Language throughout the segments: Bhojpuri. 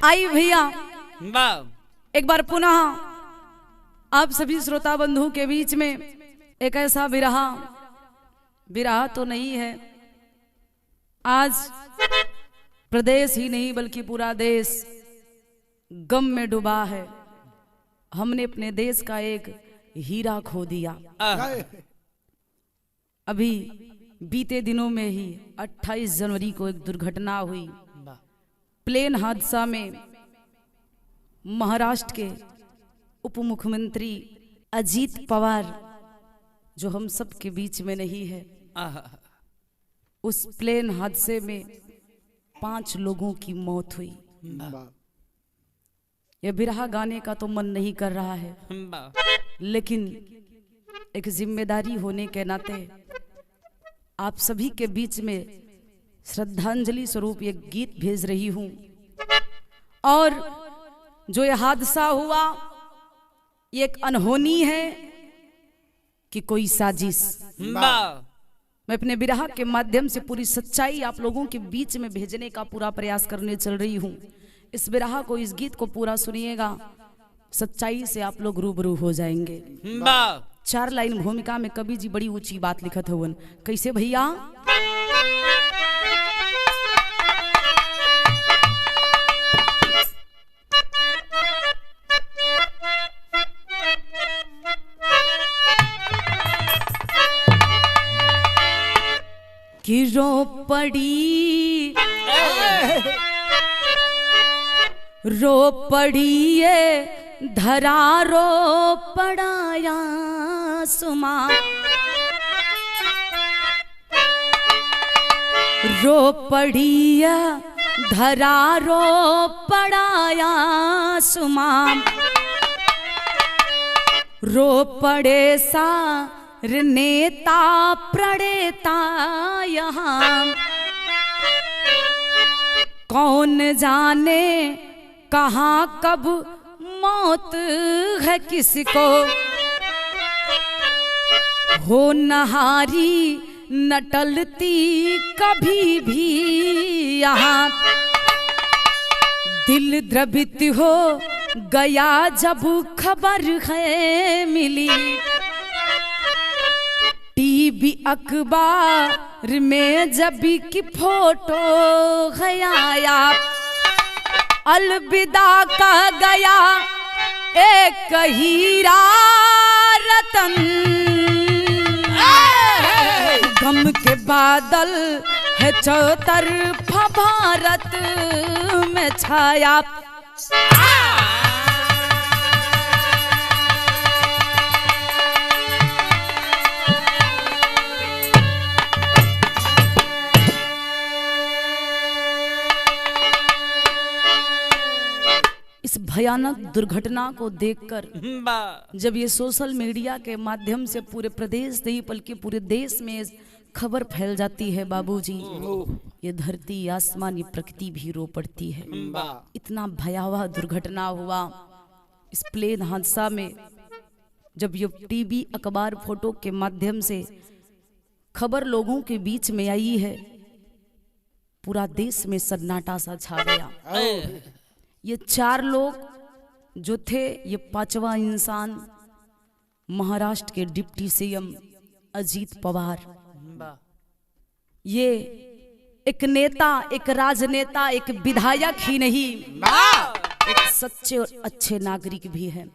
आई भैया वाह एक बार पुनः आप सभी श्रोता बंधु के बीच में एक ऐसा विरहा तो नहीं है, आज प्रदेश ही नहीं बल्कि पूरा देश गम में डूबा है। हमने अपने देश का एक हीरा खो दिया। अभी बीते दिनों में ही 28 जनवरी को एक दुर्घटना हुई। प्लेन हादसा में महाराष्ट्र के उप मुख्यमंत्री अजीत पवार, जो हम सब के बीच में नहीं है, उस प्लेन हादसे में 5 लोगों की मौत हुई। यह बिरहा गाने का तो मन नहीं कर रहा है, लेकिन एक जिम्मेदारी होने के नाते आप सभी के बीच में श्रद्धांजलि स्वरूप एक गीत भेज रही हूं। और जो यह हादसा हुआ ये एक अनहोनी है कि कोई साजिश। मैं अपने बिरहा के माध्यम से पूरी सच्चाई आप लोगों के बीच में भेजने का पूरा प्रयास करने चल रही हूं। इस बिरहा को, इस गीत को पूरा सुनिएगा, सच्चाई से आप लोग रूबरू हो जाएंगे। 4 लाइन भूमिका में कवि जी बड़ी ऊंची बात लिखत हवन। कैसे भैया? कि रो पड़ी ये धरा, रो पड़ाया सुमा, रो पड़ी ये धरा, रो पड़ाया सुमा, रो पड़े सा नेता प्रणेता यहाँ, कौन जाने कहाँ कब मौत है किसको, हो नहारी न टलती कभी भी यहाँ, दिल द्रवित हो गया जब खबर है मिली, टीवी अखबार में जब की फोटो आया, अलविदा कह गया एक हीरा रतन, गम के बादल है चौतरफा भारत में छाया। इस भयानक दुर्घटना को देखकर जब ये सोशल मीडिया के माध्यम से पूरे प्रदेश नहीं बल्कि पूरे देश में खबर फैल जाती है बाबूजी, ये धरती आसमान ये प्रकृति भी रो पड़ती है। इतना भयावह दुर्घटना हुआ इस प्लेन हादसा में। जब ये टीवी अखबार फोटो के माध्यम से खबर लोगों के बीच में आई है, पूरा देश में सन्नाटा सा छा गया। ये 4 लोग जो थे, ये 5वां इंसान महाराष्ट्र के डिप्टी सीएम अजीत पवार, ये एक नेता, एक राजनेता, एक विधायक ही नहीं, एक सच्चे और अच्छे नागरिक भी हैं,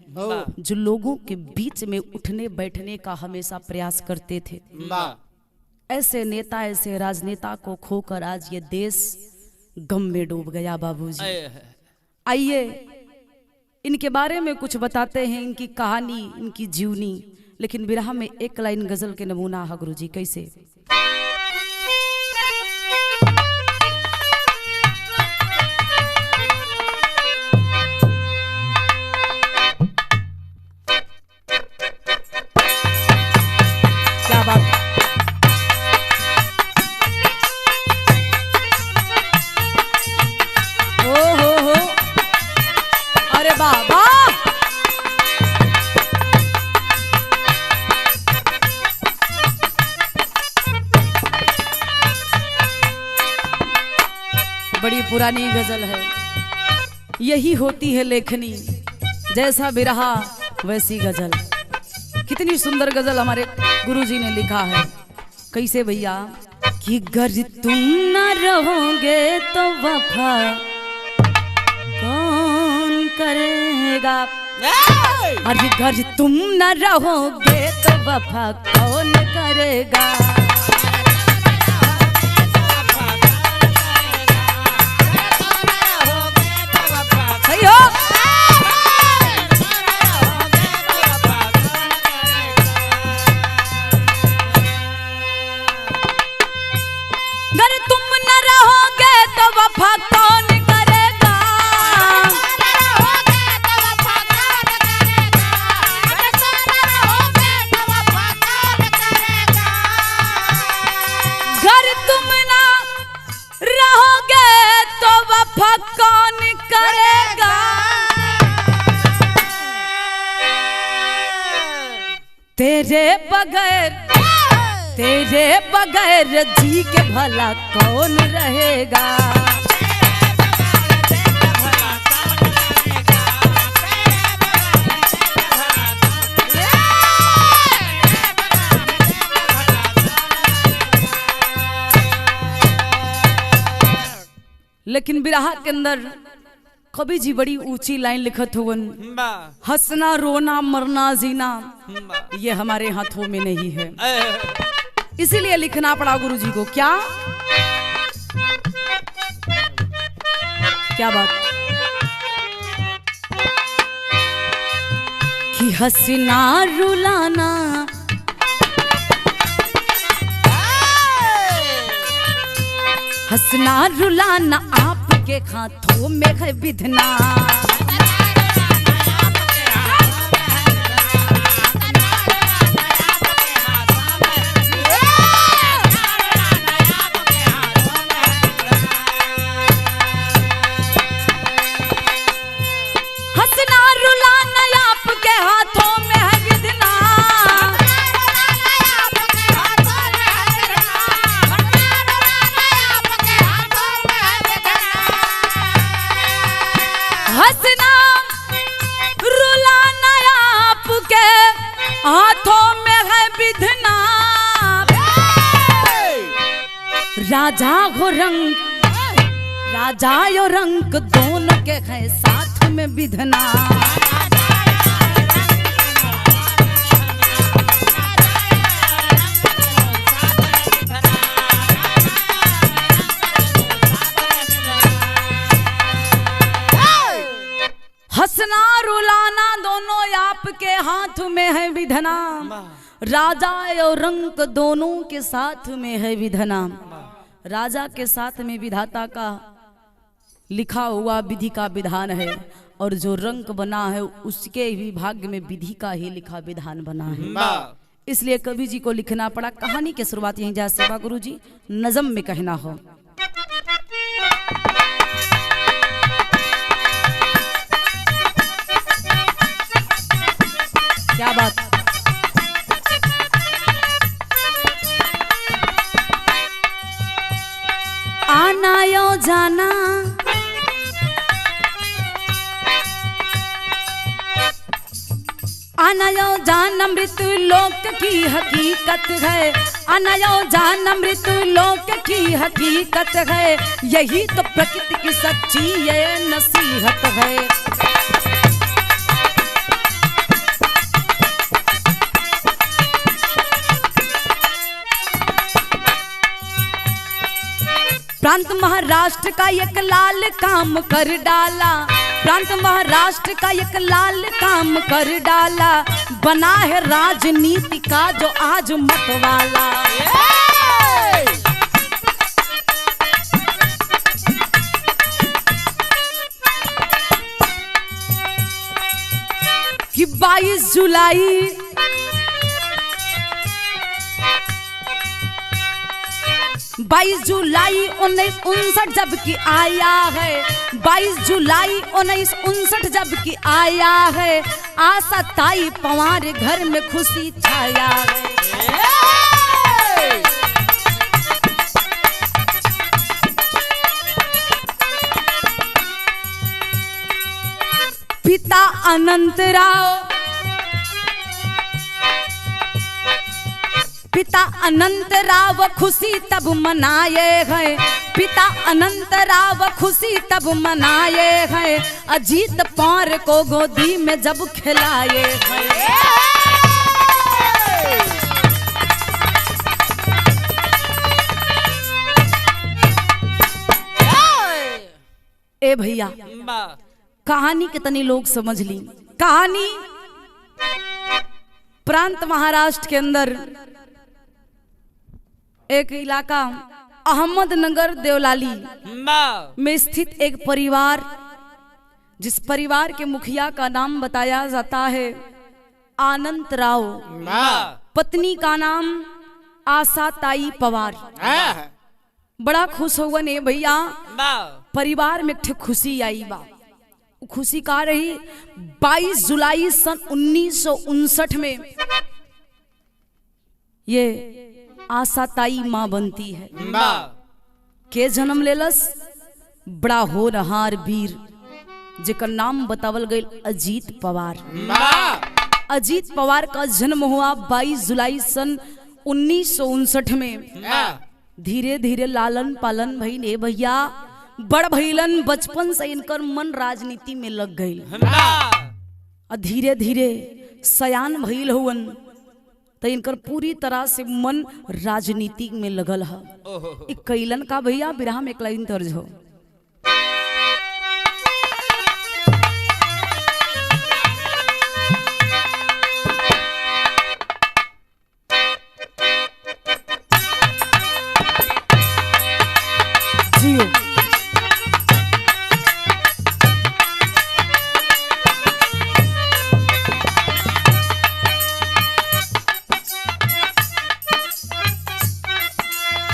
जो लोगों के बीच में उठने बैठने का हमेशा प्रयास करते थे। ऐसे नेता, ऐसे राजनेता को खोकर आज ये देश गम में डूब गया बाबूजी। आइए इनके बारे में कुछ बताते हैं, इनकी कहानी, इनकी जीवनी। लेकिन बिरहा में एक लाइन गजल के नमूना है गुरुजी। कैसे? क्या बात। अरे बाबा, बड़ी पुरानी गजल है। यही होती है लेखनी, जैसा बिरहा वैसी गजल। कितनी सुंदर गजल हमारे गुरुजी ने लिखा है। कैसे भैया कि गर तुम न रहोगे तो वफा कौन करेगा, अरे गर तुम न रहोगे तो वफा कौन करेगा। सही हो। गर तुम न रहोगे तो वफा कौन करेगा, गर तुम न रहोगे तो वफा कौन करेगा। तेरे बगैर जी के भला कौन रहेगा। लेकिन बिरहा के अंदर कवि जी बड़ी ऊंची लाइन लिखत हुवन, हंसना रोना मरना जीना ये हमारे हाथों में नहीं है। इसीलिए लिखना पड़ा गुरु जी को। क्या क्या बात कि हंसना रुलाना हंसना रुलाना आपके हाथों में है विधना। हंसना रुलाना आपके हाथों में है विधना। हंसना रुलाना आपके हाथों में है विधना। राजा हो रंग राजा यो रंग दोनों के है साथ में विधना। हंसना रुलाना दोनों आपके हाथ में है विधना। राजा और रंग दोनों के साथ में है विधना। राजा के साथ में विधाता का लिखा हुआ विधि का विधान है, और जो रंग बना है उसके ही भाग्य में विधि का ही लिखा विधान बना है। इसलिए कवि जी को लिखना पड़ा। कहानी की शुरुआत यहीं जा सेवा गुरु जी नज़म में कहना हो। क्या बात। आना यो जाना आना यो जाना मृत्यु लोक की हकीकत है। आना यो जाना मृत्यु लोक की हकीकत है। यही तो प्रकृति की सच्ची ये नसीहत है। प्रांत महाराष्ट्र का एक लाल काम कर डाला। प्रांत महाराष्ट्र का एक लाल काम कर डाला। बना है राजनीति का जो आज मतवाला। कि 22 जुलाई 22 जुलाई 1959 जबकि आया है। 22 जुलाई 1959 जबकि आया है। आशा ताई पवार घर में खुशी छाया है। पिता अनंतराव, पिता अनंतराव खुशी तब मनाए हैं, पिता अनंतराव खुशी तब मनाए हैं, अजीत पवार को गोदी में जब खिलाए हैं। ए भैया कहानी कितनी लोग समझ ली। कहानी प्रांत महाराष्ट्र के अंदर एक इलाका अहमदनगर देवलाली में स्थित एक परिवार, जिस परिवार के मुखिया का नाम बताया जाता है आनंतराव, पत्नी का नाम आशाताई पवार। बड़ा खुश हुआ ने भैया, परिवार में एक खुशी आई बा। खुशी का रही 22 जुलाई सन 1959 में ये आशाताई माँ बनती है। के जन्म लेलस? बड़ा होनहार वीर जेकर नाम बतावल गई अजीत पवार। अजीत पवार का जन्म हुआ 22 जुलाई सन 1959 में। धीरे धीरे लालन पालन भई ने भैया, बड़ भइलन, बचपन से इनकर मन राजनीति में लग गई। धीरे धीरे सयान भइल हुवन तो इनकर पूरी तरह से मन राजनीति में लगल है। कैलन का भैया बिरहा में एक लाइन तर्ज हो।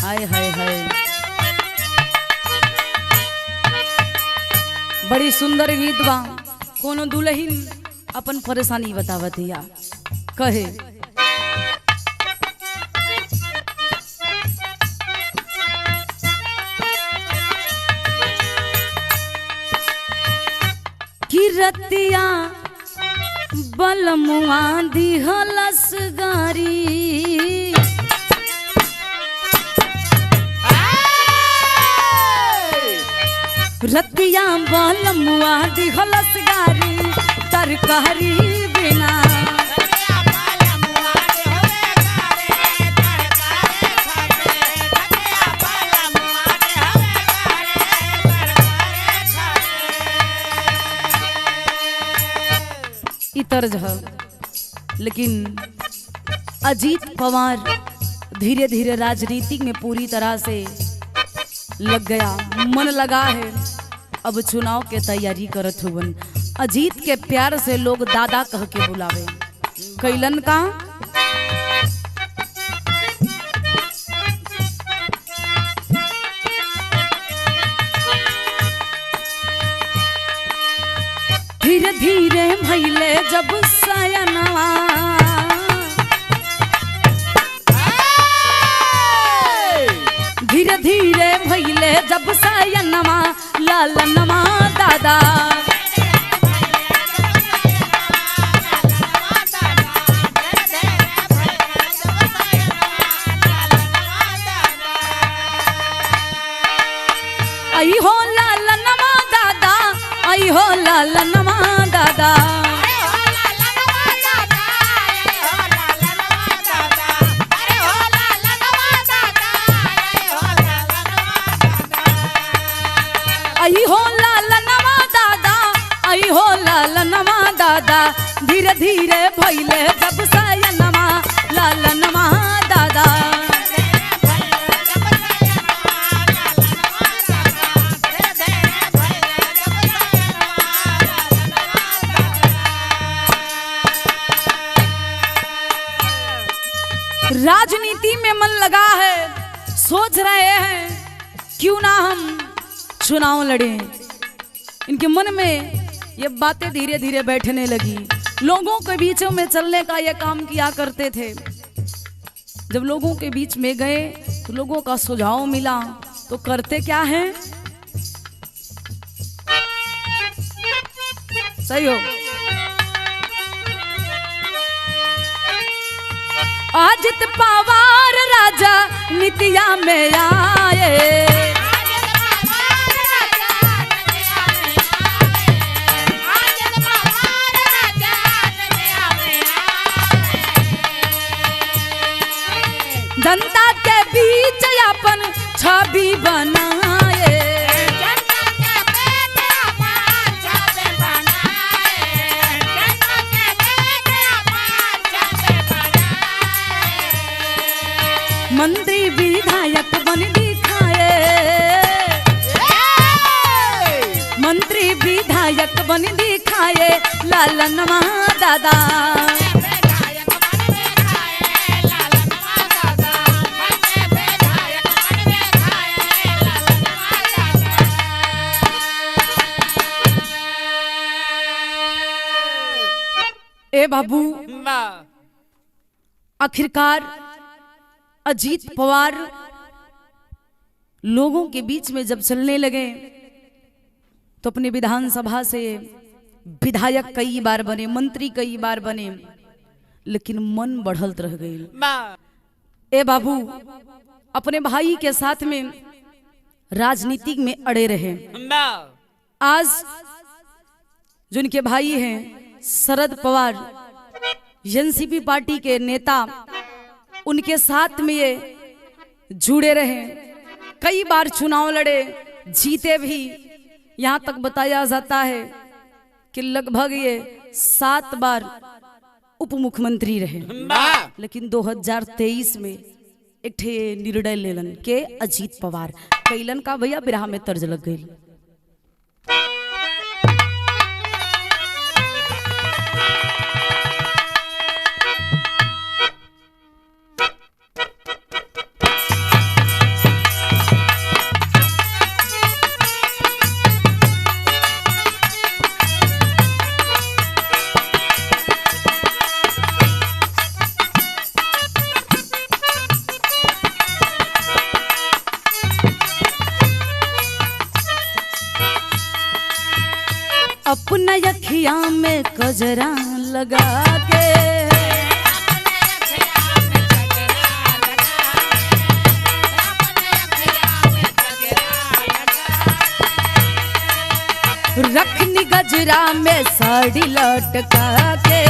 हाय हाय हाय, बड़ी सुंदर गीत बा। कोनो दुल्हन अपन परेशानी बतावत या कहे, कि रतिया बलमुआ दिहलस गारी, रतिया बलमुआ दिहलस गारी, तरकारी बिना तर्ज है। लेकिन अजीत पवार धीरे धीरे राजनीति में पूरी तरह से लग गया, मन लगा है। अब चुनाव के तैयारी करत हुवन। अजीत के प्यार से लोग दादा कह के बुलावे। कैलन का धीरे धीरे भइले जब सयनवा, धीरे धीरे भइले जब सयनवा, लालनवा दादा आई हो, लालनवा दादा आई हो, लालनवा दादा आई हो, लालनवा दादा आई हो, लालनवा दादा। धीरे धीरे भइले जब सयनवा, लालनवा दादा राजनीति में मन लगा है, सोच रहे हैं क्यों ना हम चुनाव लड़े। इनके मन में ये बातें धीरे धीरे बैठने लगी। लोगों के बीचों में चलने का ये काम किया करते थे। जब लोगों के बीच में गए तो लोगों का सुझाव मिला तो करते क्या है, सही हो। अजित पवार राजा नितिया में आए, जनता के बीच अपन छवि बनाए, मंत्री विधायक बन दिखाए, मंत्री विधायक बन दिखाए लालनवा दादा। ए बाबू, आखिरकार अजीत पवार लोगों के बीच में जब चलने लगे तो अपने विधानसभा से विधायक कई बार बने, मंत्री कई बार बने, लेकिन मन बढ़त रह गई। ए बाबू, अपने भाई के साथ में राजनीति में अड़े रहे। आज जिनके भाई हैं शरद पवार, एनसीपी पार्टी के नेता, उनके साथ में ये जुड़े रहे, कई बार चुनाव लड़े, जीते भी। यहाँ तक बताया जाता है कि लगभग ये 7 बार उप मुख्यमंत्री रहे। लेकिन 2023 में एक ठे निर्णय लेलन के अजीत पवार कैलन का भैया बिरहा में तर्ज लग गई। अपना अखिया में कजरा लगा के, रखनी गजरा में साड़ी लटका के,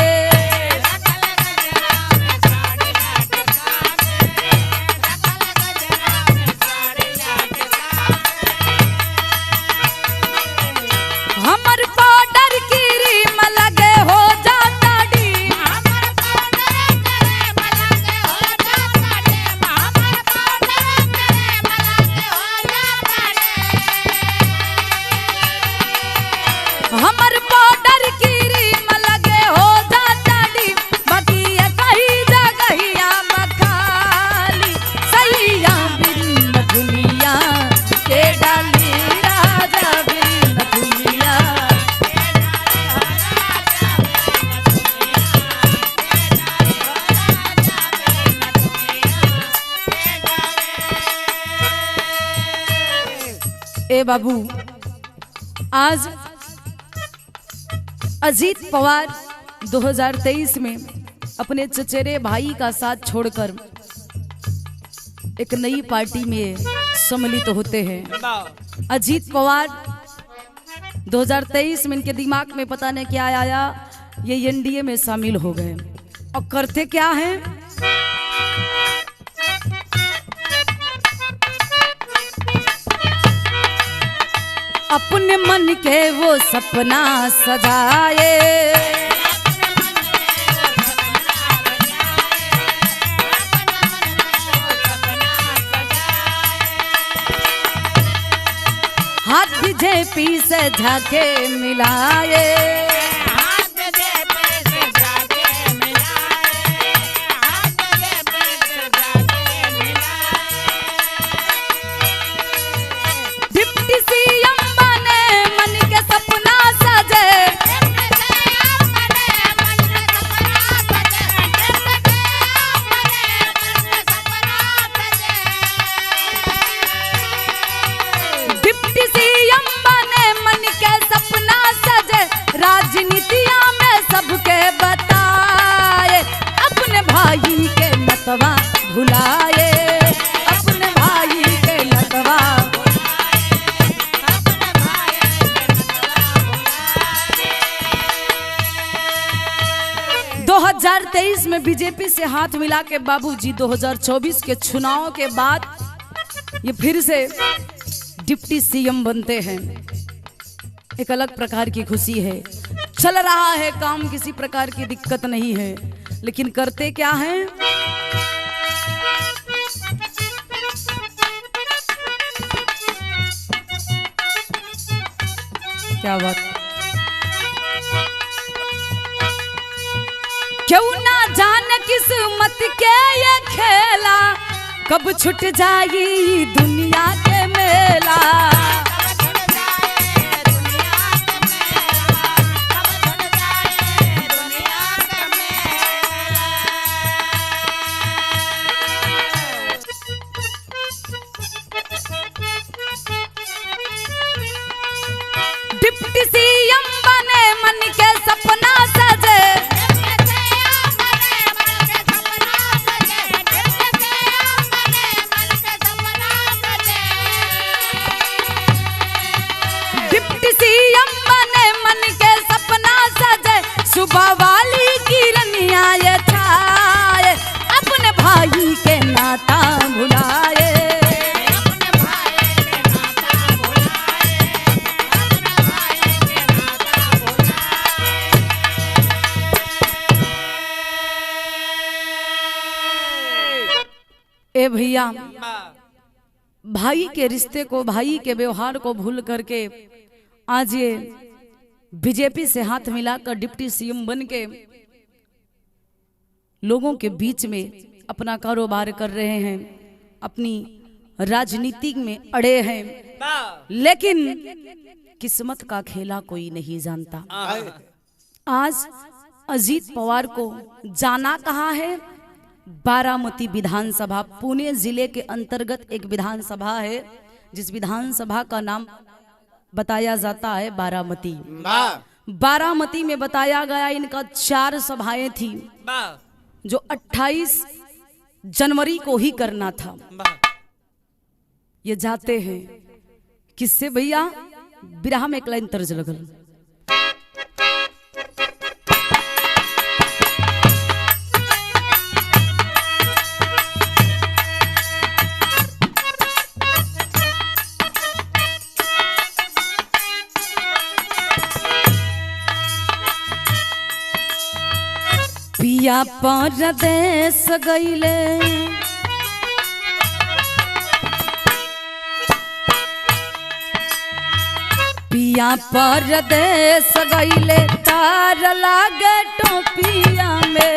हमर पाउडर की रीम लगे हो जाता डी, हमर पाउडर करे लगे हो जाता डी, हमर पाउडर करे लगे हो जाता डी, हमर पाउडर की रीम लगे हो जाता डी, बाकी ये कहीं जगहिया मखाली सैया बिन दुनिया के डाली राजा बिन दुनिया। ए बाबू, आज अजीत पवार 2023 में अपने चचेरे भाई का साथ छोड़कर एक नई पार्टी में सम्मिलित होते हैं। अजीत पवार 2023 में इनके दिमाग में पता नहीं क्या आया, ये एनडीए में शामिल हो गए और करते क्या हैं, अपने मन के वो सपना सजाए, हाथ जेपी से झाके मिलाए, डिप्टी सीएम बने मन के सपना सजे, डिप्टी सीएम बने मन के सपना सजे, राज 2023 में बीजेपी से हाथ मिला के बाबूजी 2024 के चुनाव के बाद ये फिर से डिप्टी सीएम बनते हैं। एक अलग प्रकार की खुशी है, चल रहा है काम, किसी प्रकार की दिक्कत नहीं है, लेकिन करते क्या हैं? क्या बात, क्यों ना जाने किस्मत के ये खेला, कब छूट जाई दुनिया के मेला। डिप्टी सीएम बने मन के सपना सजे, डिप्टी सीएम बने मन के सपना सजे, सुबह वाली किरनिया ये छाए, अपने भाई के नाता भुलाए। ए भैया, भाई के रिश्ते को, भाई के व्यवहार को भूल करके आज ये बीजेपी से हाथ मिलाकर डिप्टी सीएम बन के लोगों के बीच में अपना कारोबार कर रहे हैं, अपनी राजनीति में अड़े हैं, लेकिन किस्मत का खेला कोई नहीं जानता। आज अजीत पवार को जाना कहाँ है? बारामती विधानसभा, पुणे जिले के अंतर्गत एक विधानसभा है, जिस विधानसभा का नाम बताया जाता है बारामती। बारामती में बताया गया इनका 4 सभाएं थी जो 28 जनवरी को ही करना था। ये जाते हैं किससे भैया? बिरहा में एक लाइन तर्ज लगल, पिया परदेस गईले, पिया परदेस गईले, तार लागे टोपिया में।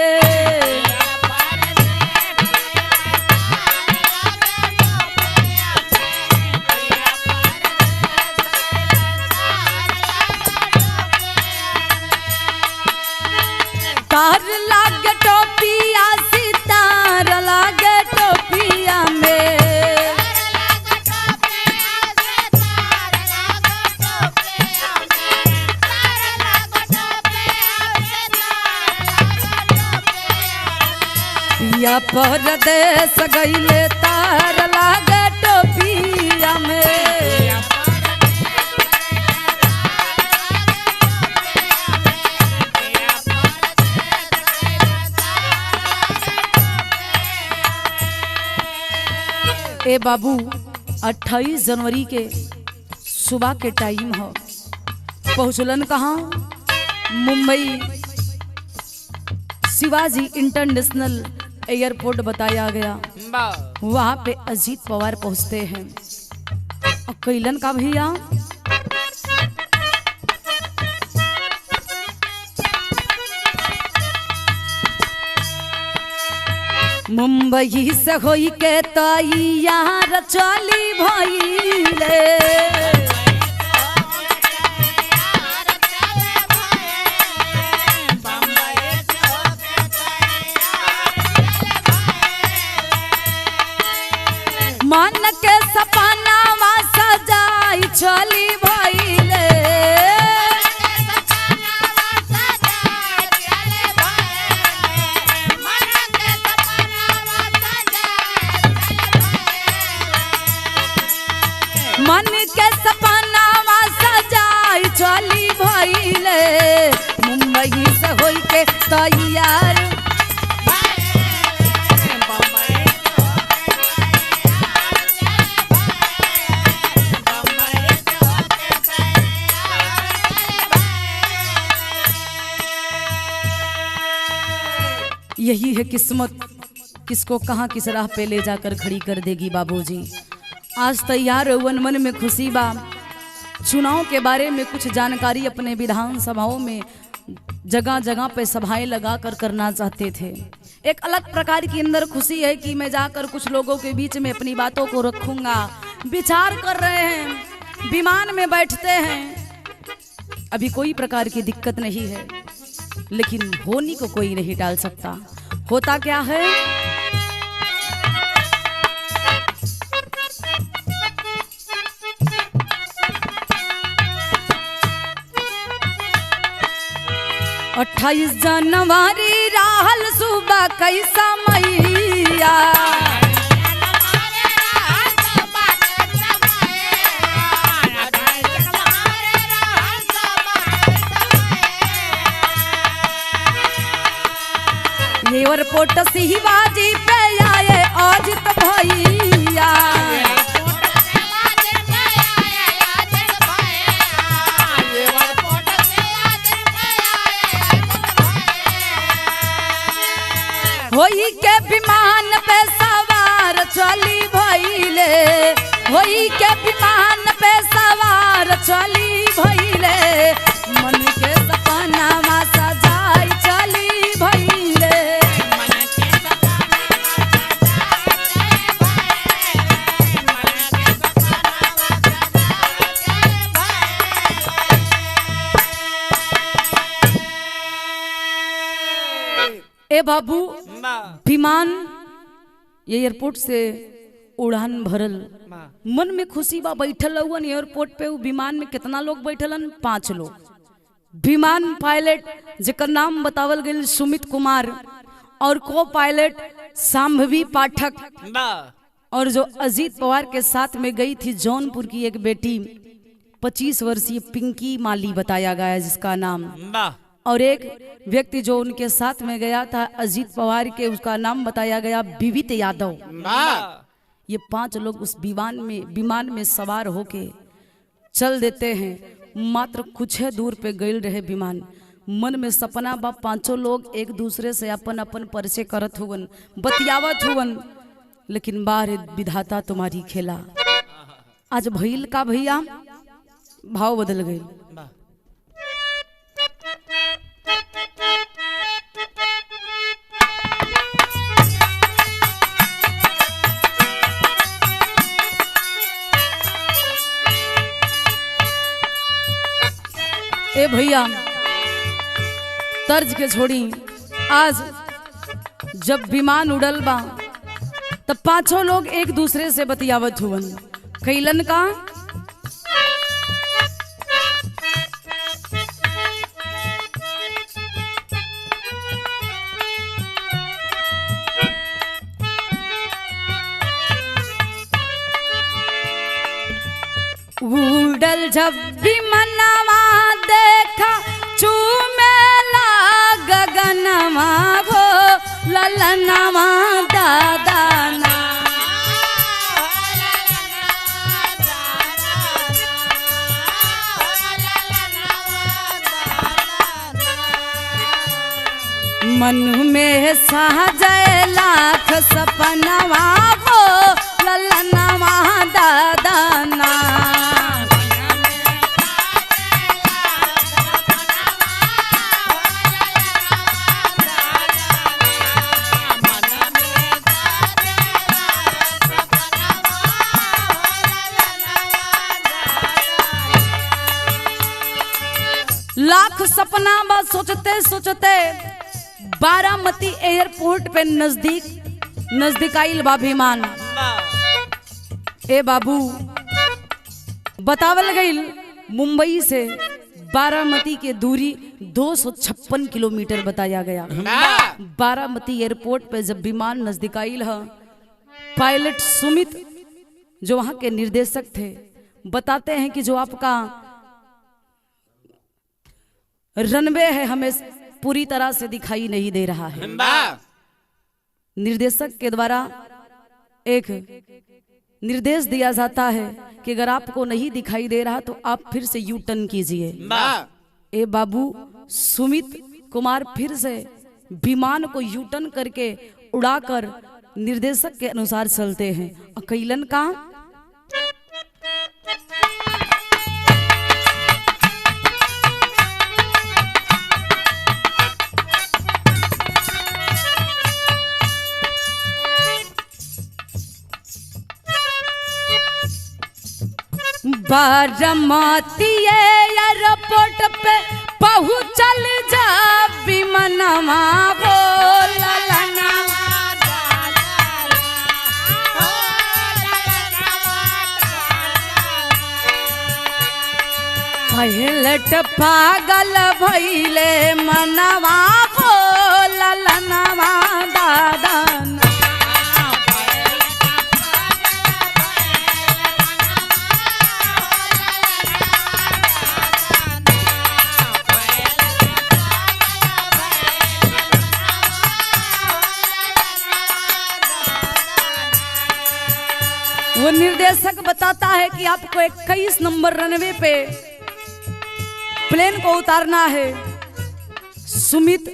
तार लागे टोपिया, सितार लागे टोपिया में। पिया परदेस गईले, तार लागे टोपिया में। ए बाबू, 28 जनवरी के सुबह के टाइम हो, पहुंचलन कहाँ? मुंबई शिवाजी इंटरनेशनल एयरपोर्ट बताया गया। वहां पे अजीत पवार पहुंचते हैं और कैलन का भैया, मुंबई से होई के तैयार चली भइले। मन के सपनावा सजाई चली भइले। मन के सपनावा सजाई चली भइले, मुंबई से होई के तैयार यही है किस्मत, किसको कहाँ किस राह पे ले जाकर खड़ी कर देगी बाबूजी। आज तैयार वन मन में खुशी बा, चुनाव के बारे में कुछ जानकारी अपने विधानसभाओं में जगह जगह पे सभाएं लगा कर करना चाहते थे। एक अलग प्रकार की अंदर खुशी है कि मैं जाकर कुछ लोगों के बीच में अपनी बातों को रखूंगा। विचार कर रहे हैं, विमान में बैठते हैं, अभी कोई प्रकार की दिक्कत नहीं है, लेकिन होनी को कोई नहीं टाल सकता। होता क्या है, अट्ठाईस जनवरी राहल सुबह कैसा मैया, एयरपोर्ट शिवाजी पे आए अजित भैया, होई के विमान पे सवार चली भइले, होई के विमान पे सवार चली भइले, मन के सपनावा सजाई चली भइले। ए बाबू, विमान ये एयरपोर्ट से उड़ान भरल, मन में खुशी बा, बैठल हुआ एयरपोर्ट पे। विमान में कितना लोग बैठलन, 5 लोग। विमान पायलट जेकर नाम बतावल गया सुमित कुमार, और को पायलट सांभवी पाठक, और जो अजीत पवार के साथ में गई थी जौनपुर की एक बेटी 25 वर्षीय पिंकी माली बताया गया जिसका नाम, और एक व्यक्ति जो उनके साथ में गया था अजीत पवार के, उसका नाम बताया गया विवित यादव। ये 5 लोग उस विमान में सवार होके चल देते हैं। मात्र कुछ है दूर पे गइल रहे विमान। मन में सपना बा, 5 लोग एक दूसरे से अपन अपन परिचय करत हुवन, बतियावत हुवन, लेकिन बाहर विधाता तुम्हारी खेला। आज भइल का भैया, भाव बदल गए। ए भैया तर्ज के छोड़ी, आज जब विमान उड़ल बा तब 5 लोग एक दूसरे से बतियावत हुवन। कैलन का, उड़ल जब विमानवा देखा चूमेला गगनवा हो ललनवा दादाना, मन में सहजय लाख सपनवा हो ललनवा दादाना। लाख सपना बस सोचते सोचते बारामती एयरपोर्ट पे नजदीक आइल बा विमान। ए बाबू, बतावल गईल मुंबई से बारामती के दूरी 256 किलोमीटर बताया गया। बारामती एयरपोर्ट पे जब विमान नजदीक आइल है, पायलट सुमित जो वहां के निर्देशक थे बताते हैं कि जो आपका रनवे है हमें पूरी तरह से दिखाई नहीं दे रहा है। निर्देशक के द्वारा एक निर्देश दिया जाता है कि अगर आपको नहीं दिखाई दे रहा तो आप फिर से यू टर्न कीजिए। ए बाबू, सुमित कुमार फिर से विमान को यूटर्न करके उड़ाकर निर्देशक के अनुसार चलते हैं। अकेलन का बारामती एयरपोर्ट पे पहुँचल जा विमानवा बोलना पायलट पागल भइले मनवा बोलनवा दादा वो निर्देशक बताता है कि आपको 21 नंबर रनवे पे प्लेन को उतारना है। सुमित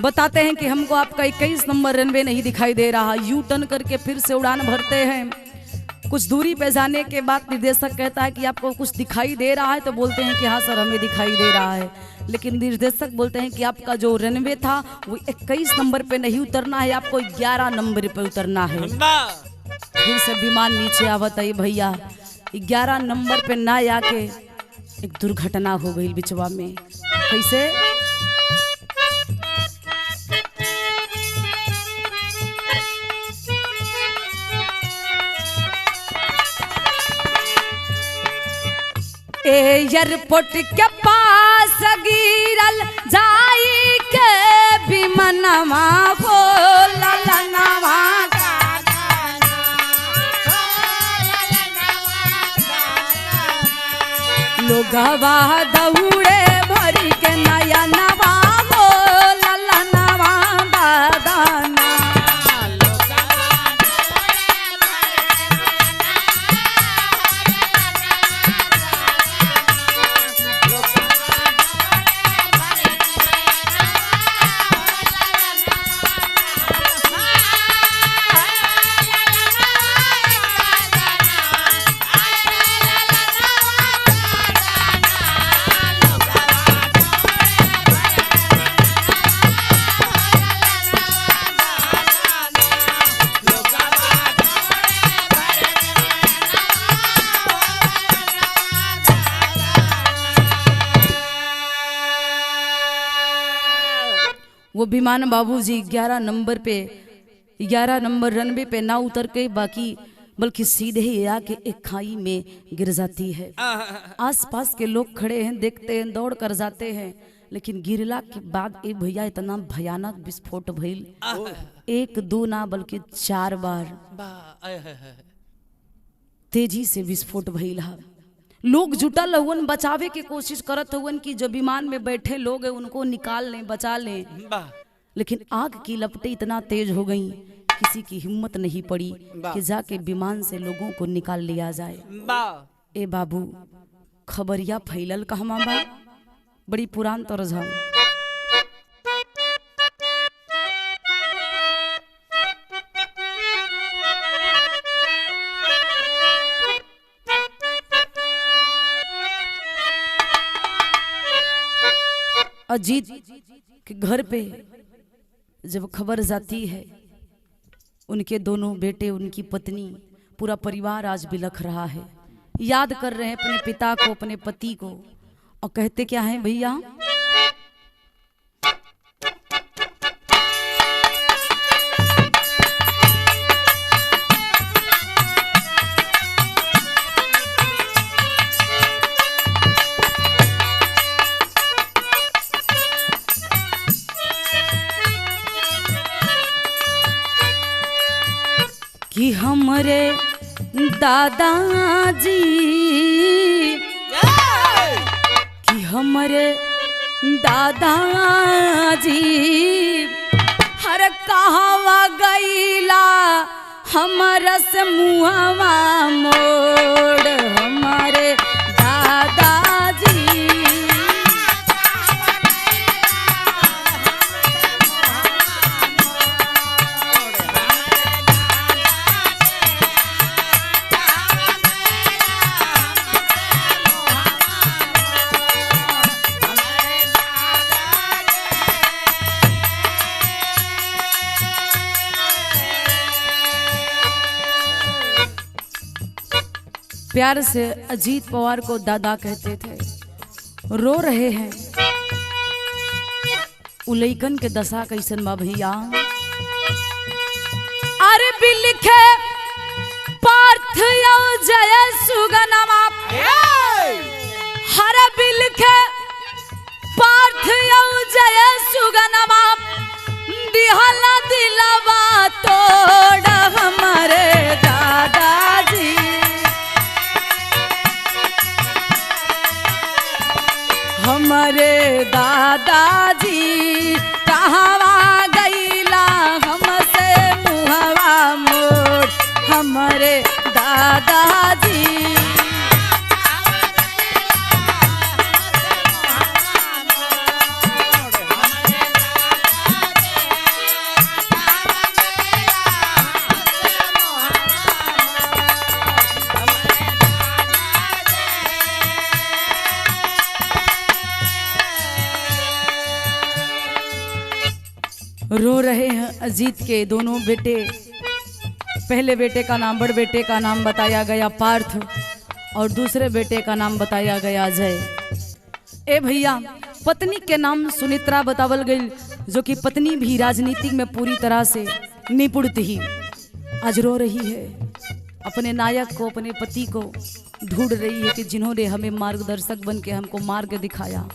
बताते हैं कि हमको आपका 21 नंबर रनवे नहीं दिखाई दे रहा। यू टर्न करके फिर से उड़ान भरते हैं। कुछ दूरी पे जाने के बाद निर्देशक कहता है कि आपको कुछ दिखाई दे रहा है, तो बोलते हैं कि हाँ सर हमें दिखाई दे रहा है। लेकिन निर्देशक बोलते हैं कि आपका जो रनवे था वो 21 नंबर पे नहीं उतरना है, आपको 11 नंबर पे उतरना है। फिर से विमान नीचे आवत है भैया, 11 नंबर पे ना आके एक दुर्घटना हो गई बिचवा में। कैसे? एयरपोर्ट के पास गिरल जाई के विमानवा बोलनवा लोगवा दौड़े भरी के नया नवा बोलनवा दादाना वो विमान बाबूजी 11 नंबर रनवे पे ना उतर के बल्कि सीधे ही आके एक खाई में गिर जाती है। आसपास के लोग खड़े हैं, देखते हैं, दौड़ कर जाते हैं। लेकिन गिरला के बाद ए भैया इतना भयानक विस्फोट भइल, 1 2 ना बल्कि 4 बार तेजी से विस्फोट भइल है। लोग जुटल हुवन, बचावे की कोशिश करत हुवन कि जो विमान में बैठे लोग हैं उनको निकाल लें, बचा लें। लेकिन आग की लपटें इतना तेज हो गई, किसी की हिम्मत नहीं पड़ी कि जाके विमान से लोगों को निकाल लिया जाए। ए बाबू खबरिया फैलल कहमा बा, बड़ी पुरान तर्ज हम। अजीत के घर पे जब खबर जाती है, उनके दोनों बेटे, उनकी पत्नी, पूरा परिवार आज बिलख रहा है। याद कर रहे हैं अपने पिता को, अपने पति को, और कहते क्या है भैया? कि हमरे दादाजी, कि हमरे दादाजी हर कहवा गईला हमर से मुहवा मोड़, हमारे दादाजी प्यार से अजीत पवार को दादा कहते थे। रो रहे हैं। उलैकन के दशा कैसन बा भैया। अरे बिलखे पार्थ यो जय सुगनमा, हर बिलखे पार्थ यो जय सुगनमा, दिहला दिलवा तोड़ हमारे दादाजी। हमारे दादाजी कहवा गईला हमसे मुहवा मोड़, हमारे दादाजी। रो रहे हैं अजीत के दोनों बेटे। पहले बेटे का नाम, बड़ बेटे का नाम बताया गया पार्थ और दूसरे बेटे का नाम बताया गया अजय। ए भैया, पत्नी के नाम सुनित्रा बतावल गई, जो कि पत्नी भी राजनीति में पूरी तरह से निपुण थी। आज रो रही है, अपने नायक को, अपने पति को ढूंढ रही है कि जिन्होंने हमें मार्गदर्शक बन के हमको मार्ग दिखाया,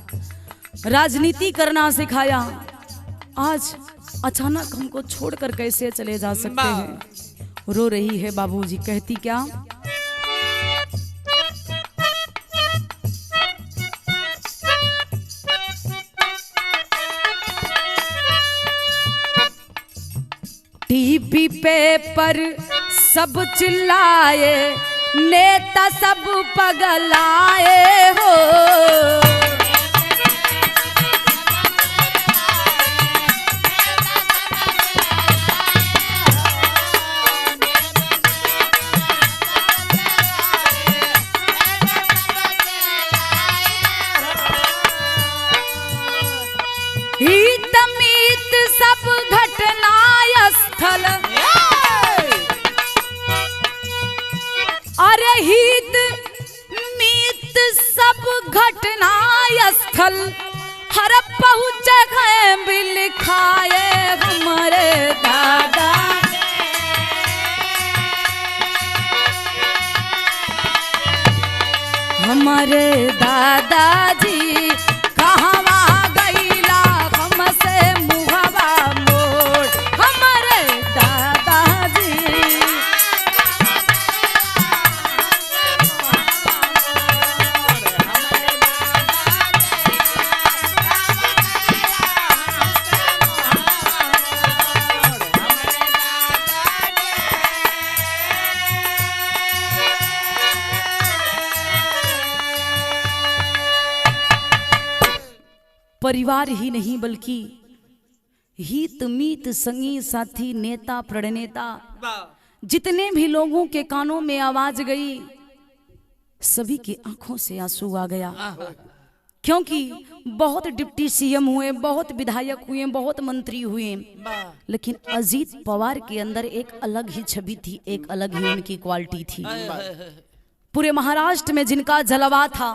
राजनीति करना सिखाया, आज अचानक हमको छोड़कर कैसे चले जा सकते हैं। रो रही है बाबूजी। कहती क्या, टीवी पेपर सब चिल्लाए, नेता सब पगलाए हो। हित मीत सब घटना स्थल, अरे हित मीत सब घटना स्थल, हर पहुँचे गए बिल खाए हमारे दादा। हमारे दादाजी कहवा गईला हमसे मुहवा मोड़, हमारे दादाजी। परिवार ही नहीं बल्कि हित मीत संगी साथी नेता प्रणेता, जितने भी लोगों के कानों में आवाज गई, सभी की आंखों से आंसू आ गया। क्योंकि बहुत डिप्टी सीएम हुए, बहुत विधायक हुए, बहुत मंत्री हुए, लेकिन अजीत पवार के अंदर एक अलग ही छवि थी, एक अलग ही उनकी क्वालिटी थी। पूरे महाराष्ट्र में जिनका जलवा था,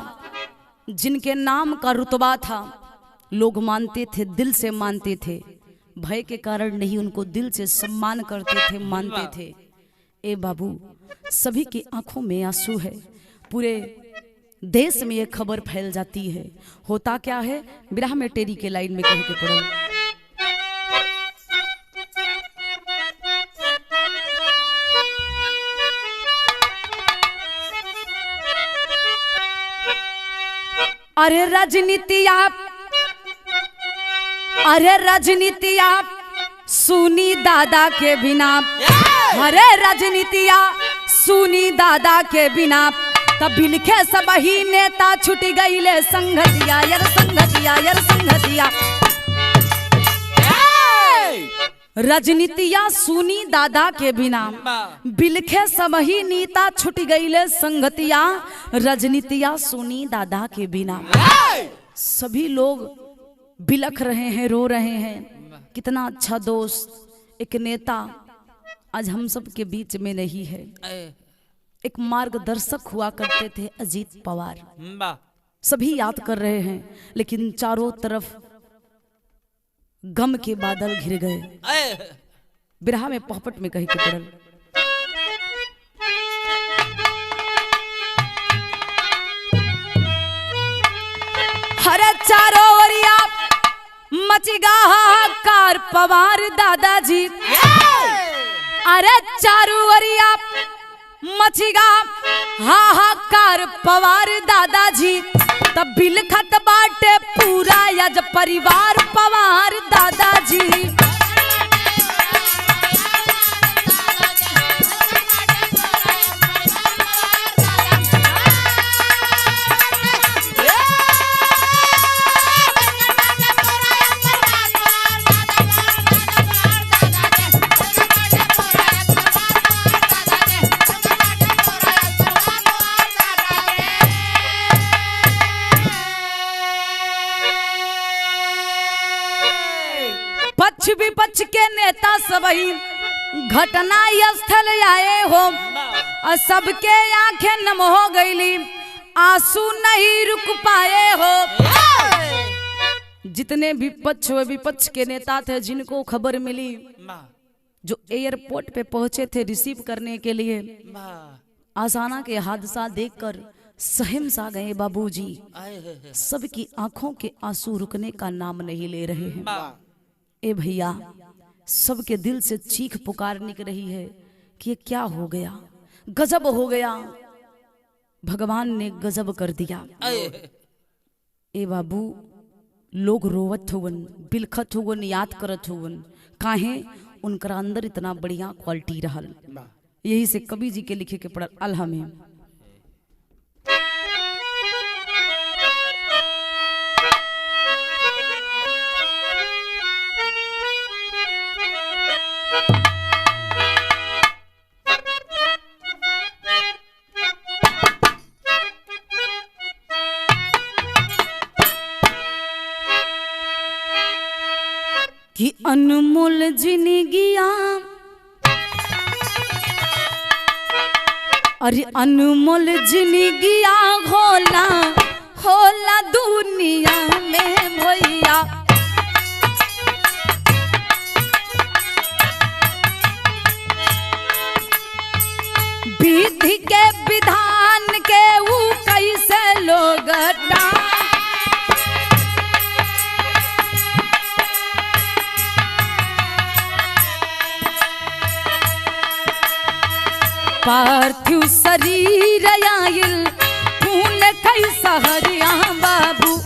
जिनके नाम का रुतबा था, लोग मानते थे, दिल से मानते थे, भय के कारण नहीं, उनको दिल से सम्मान करते थे, मानते थे। ए बाबू, सभी की आंखों में आंसू है। पूरे देश में ये खबर फैल जाती है। होता क्या है, विरह में टेरी के लाइन में कह के पड़ल, अरे राजनीतिया, अरे राजनीतिया सुनी दादा के बिना, अरे राजनीतिया सुनी दादा के बिना, तब बिलखे सब ही नेता छुटी गईले संगतिया, यार संगतिया, यार संगतिया। राजनीतिया सुनी दादा के बिना, बिलखे सब ही नेता छुट गईले संगतिया, राजनीतिया सुनी दादा के बिना। सभी लोग बिलख रहे हैं, रो रहे हैं। कितना अच्छा दोस्त, एक नेता आज हम सब के बीच में नहीं है। एक मार्गदर्शक हुआ करते थे अजीत पवार। वाह सभी याद कर रहे हैं, लेकिन चारों तरफ गम के बादल घिर गए। बिरहा में पोहपट में कहीं के पड़ल। हरे चारों ओरिया मचिगा हाहाकार पवार दादाजी। अरे चारों ओरिया मचिगा हाहाकार पवार दादाजी। तब बिलखत बाटे पूरा यज परिवार पवार दादाजी। पक्ष विपक्ष के नेता सबही घटना स्थल आए हो, और सबके आंखें नम हो गईली, आंसू नहीं रुक पाए हो। जितने भी पक्ष व विपक्ष के नेता थे, जिनको खबर मिली, जो एयरपोर्ट पे पहुंचे थे रिसीव करने के लिए, आसाना के हादसा देखकर सहम सा गए बाबूजी। सबकी आंखों के आंसू रुकने का नाम नहीं ले रहे हैं। ए भैया, सबके दिल से चीख पुकार निकल रही है कि ये क्या हो गया, गजब हो गया, भगवान ने गजब कर दिया। ए बाबू, लोग रोवत हुवन, बिलखत हुवन, याद करत हुवन, काहे उनका अंदर इतना बढ़िया क्वालिटी रहल। यही से कवि जी के लिखे के पड़ल अल्लाह में। कि अनमोल जिंदगिया, अरे अनमोल जिंदगिया होला होला दुनिया में भैया। विधि के विधान के ऊ कैसे लोग पार्थिव शरीर आयल खून कैसा हरिया बाबू।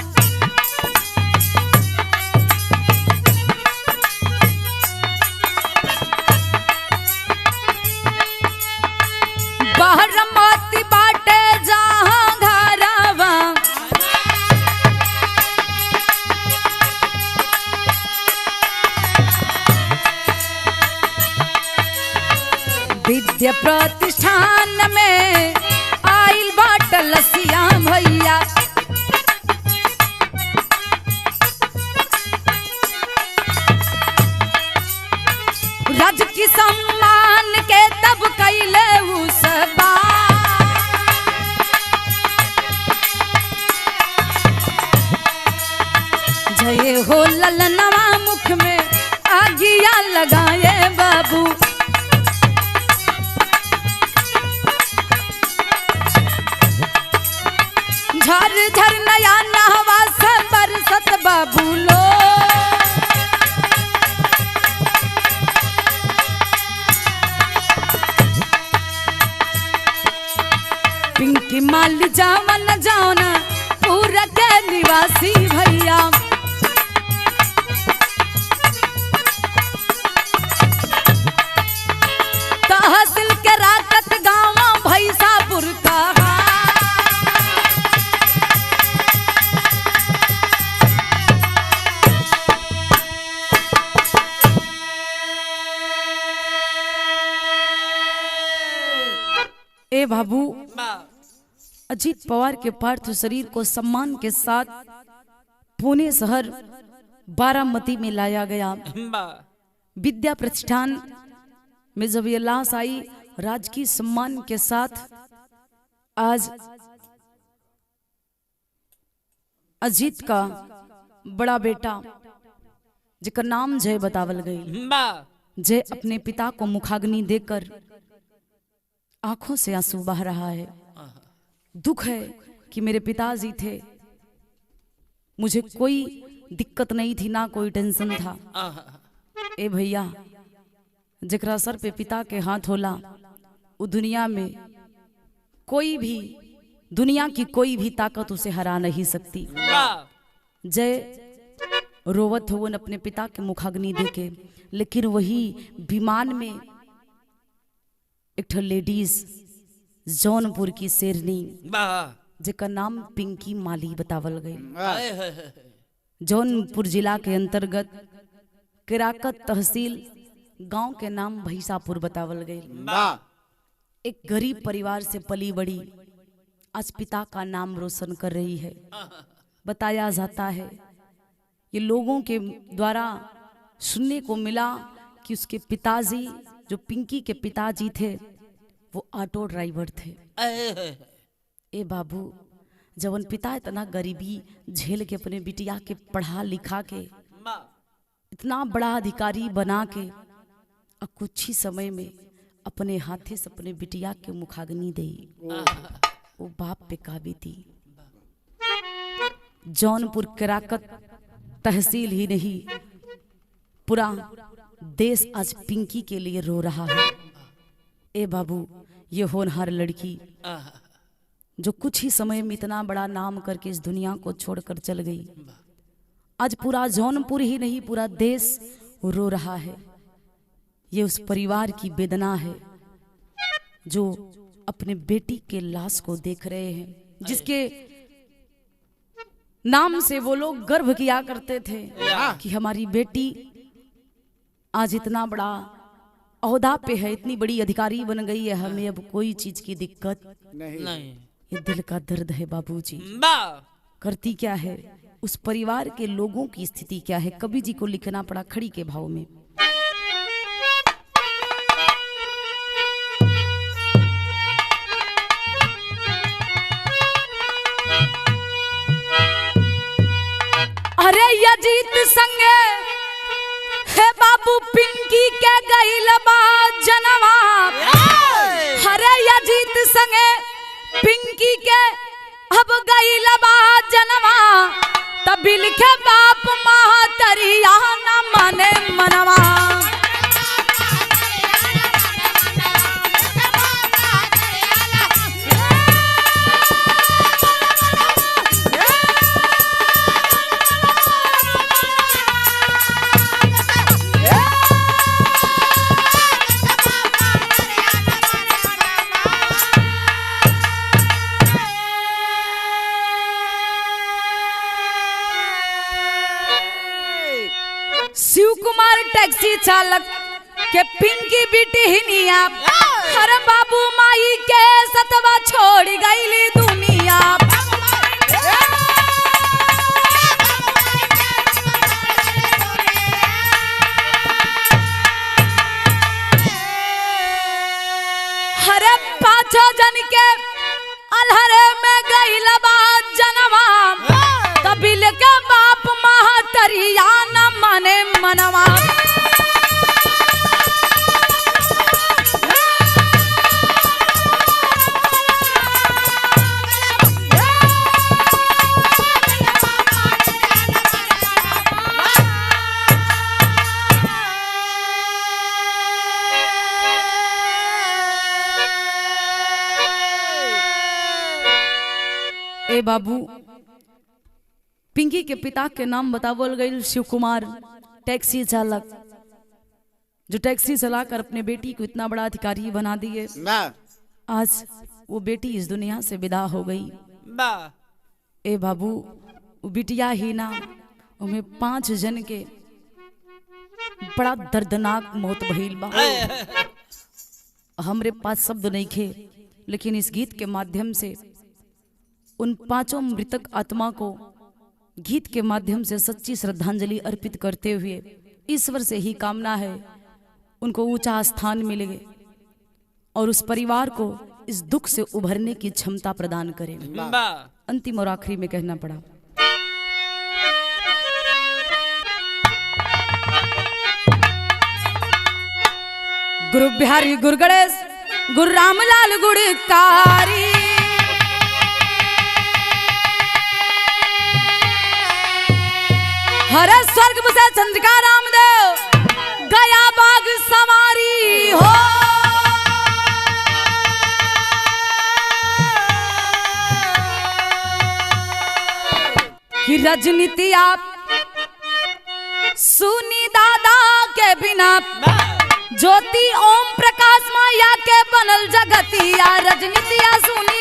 बारमती बाटे जहाँ घरवा, विद्या प्रतिष्ठान में आइल बाट लसिया भैया। राज की सम्मान के तब कैले उस जय हो ललनवा मुख में आगिया लगाए बाबू। झर झर नया नहवा से बरसत बाबूलो। पिंकी माल जावन जाना पूरा के निवासी भैया। तहसील के राकत गाँव भैसापुर का ए बाबू, अजीत पवार के पार्थिव शरीर को सम्मान के साथ पुणे शहर बारामती में लाया गया। विद्या प्रतिष्ठान में जब ये लाश आई राजकीय सम्मान के साथ आज अजीत का बड़ा बेटा जिकर नाम जय बतावल गई, जय अपने पिता को मुखाग्नि देकर आंखों से आंसू बह रहा है। दुख है कि मेरे पिताजी थे, मुझे कोई दिक्कत नहीं थी, ना कोई टेंशन था। ए भैया, जकरा सर पे पिता के हाथ होला वो दुनिया में कोई भी, दुनिया की कोई भी ताकत उसे हरा नहीं सकती। जय रोवत हो अपने पिता के मुखाग्नि देके, लेकिन वही विमान में एक ठो लेडीज जौनपुर की शेरनी जेकर नाम पिंकी माली बतावल गई। जौनपुर जिला के अंतर्गत केराकत तहसील गांव के नाम भैसापुर बतावल गई। एक गरीब परिवार से पली बड़ी आज पिता का नाम रोशन कर रही है। बताया जाता है, ये लोगों के द्वारा सुनने को मिला कि उसके पिताजी, जो पिंकी के पिताजी थे, वो ऑटो ड्राइवर थे। ए बाबू, जवन पिता इतना गरीबी झेल के अपने बिटिया के पढ़ा लिखा के इतना बड़ा अधिकारी बना के और कुछ ही समय में अपने हाथे से अपने बिटिया के मुखाग्नि दे, वो बाप पे का बीती। जौनपुर केराकत तहसील ही नहीं, पूरा देश आज पिंकी के लिए रो रहा है। ए बाबू, ये होनहार लड़की जो कुछ ही समय में इतना बड़ा नाम करके इस दुनिया को छोड़कर चल गई, आज पूरा जौनपुर ही नहीं पूरा देश रो रहा है। ये उस परिवार की वेदना है जो अपने बेटी के लाश को देख रहे हैं, जिसके नाम से वो लोग गर्व किया करते थे कि हमारी बेटी आज इतना बड़ा ओहदा पे है, इतनी बड़ी अधिकारी बन गई है, हमें अब कोई चीज की दिक्कत नहीं। ये दिल का दर्द है बाबूजी। करती क्या है, उस परिवार के लोगों की स्थिति क्या है, कवि जी को लिखना पड़ा खड़ी के भाव में। अरे अजीत संगे हे बाबू पिंकी के गईल बा जनवा, अरे अजीत संगे पिंकी के अब गईल बा जनवा, तभी लिखे बाप महतरिया न माने मनवा। शिव कुमार टैक्सी चालक के पिंकी बेटी हिनिया, हर बाबू माई के सतवा छोड़ गईली दुनिया। हर पांचों जन के अलहरे में गईल बा जनवा, तबिल के बाप महतरिया न माने मनवा। ए बाबू, पिंकी के पिता के नाम बतावल गई शिव कुमार टैक्सी चालक, जो टैक्सी चलाकर अपने बेटी को इतना बड़ा अधिकारी बना दिए। आज वो बेटी इस दुनिया से विदा हो गई। ए बाबू, वो बिटिया ही ना, उन्हें 5 जन के बड़ा दर्दनाक मौत भइल बा। हमरे पास शब्द नहीं खे, लेकिन इस गीत के माध्यम से उन 5 मृतक आत्मा को गीत के माध्यम से सच्ची श्रद्धांजलि अर्पित करते हुए ईश्वर से ही कामना है उनको ऊंचा स्थान मिले और उस परिवार को इस दुख से उभरने की क्षमता प्रदान करे। अंतिम और आखिरी में कहना पड़ा, गुरु बिहारी गुरु गणेश गुरु रामलाल गुणकारी, हरे स्वर्ग बसे चंद्रिका रामदेव, गया बाग सवारी हो। कि राजनीति आप सुनी दादा के बिना, ज्योति ओम प्रकाश माया के बनल जगतिया, राजनीतिया सुनी